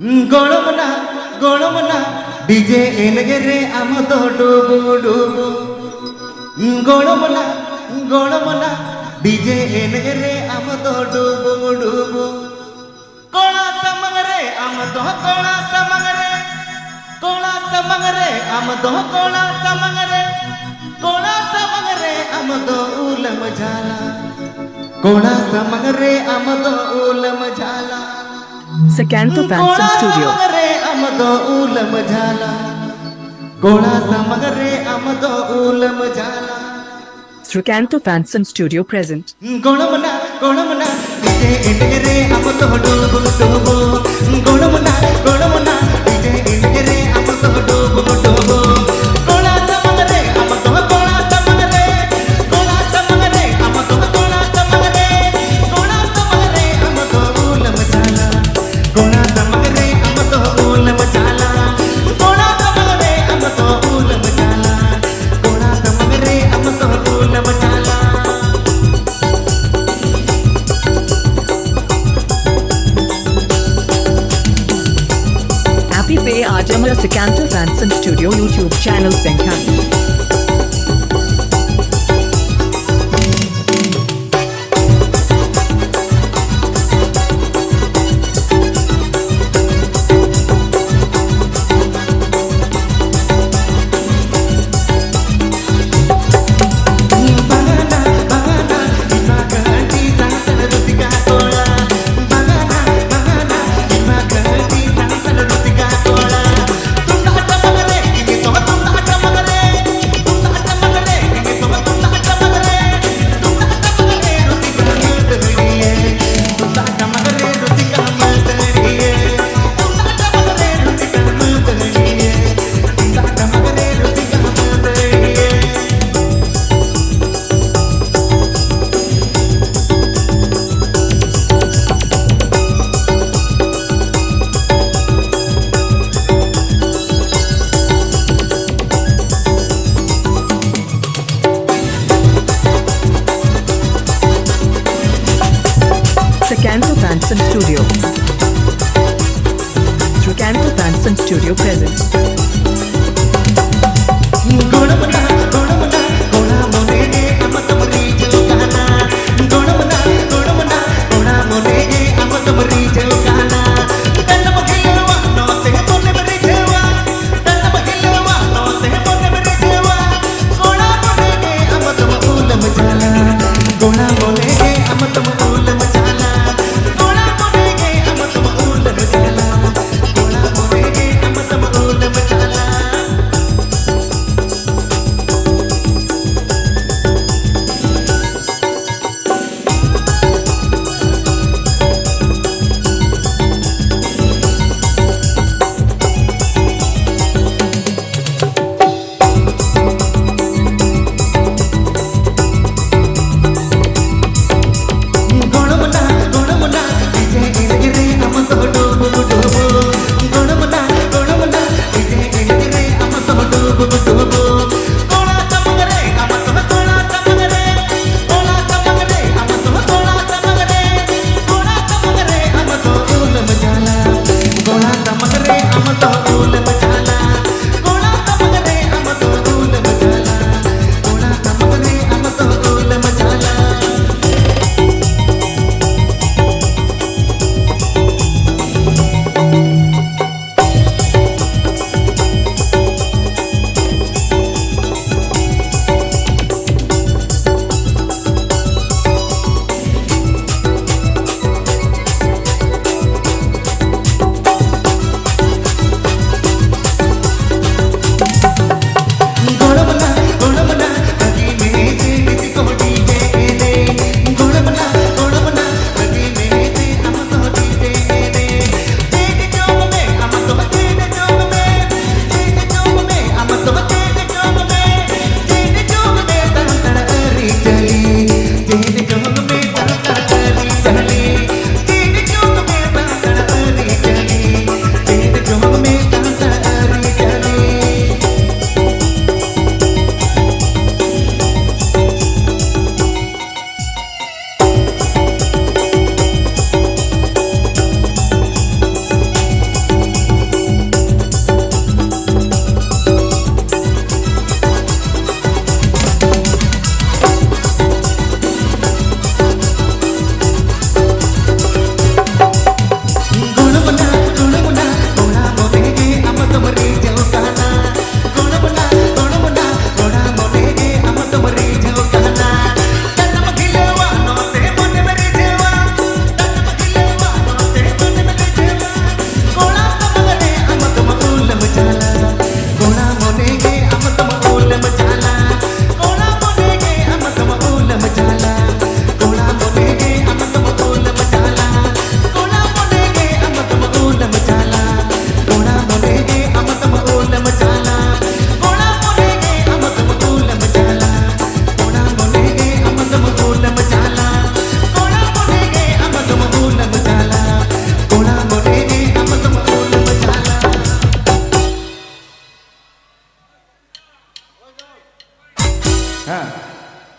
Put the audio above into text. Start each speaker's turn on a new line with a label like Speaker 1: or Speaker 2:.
Speaker 1: गोणमना गोणमना DJ एनगेरे आम तो डुबु डुबु गोणमना गोणमना डीजे एनगेरे आम तो डुबु डुबु कोणा समंगरे आम तो कोणा समंगरे आम तो कोणा समंगरे आम तो उलम झाला कोणा समंगरे आम तो उलम झाला
Speaker 2: Srikanta Fansan Studio.
Speaker 1: आमदो उलम झाला कोणा समगरे आमदो उलम झाला
Speaker 2: Srikanta Fansan Studio present.
Speaker 1: गोणमना डीजे एनगेरे आमदो डुबु डुबु गोणमना डीजे एनगेरे आमदो डुबु डुबु कोणा समगरे आमदो कोणा समगरे आमदो कोणा समगरे आमदो उलम झाला कोणा समगरे आमदो उलम झाला कोणा समगरे आमदो उलम झाला कोणा समगरे आमदो उलम झाला
Speaker 2: Happy Pay Ajamala Srikanta Fansan Studio YouTube channel Srikanta. Srikanta Fansan Studio. Srikanta Fansan Studio present.
Speaker 1: गोणमना कोणा मोने आम तमरी जगाना गोणमना कोणा मोने आम तमरी जगाना तन बखिलवा नोते बोले मरे जेवा तन बखिलवा नोते बोले मरे जेवा कोणा मोने आम तम उलम झाला कोणा मोने आम तम उलम झाला कोणा मोने आम तम उलम झाला कोणा मोने आम तम उलम
Speaker 3: हाँ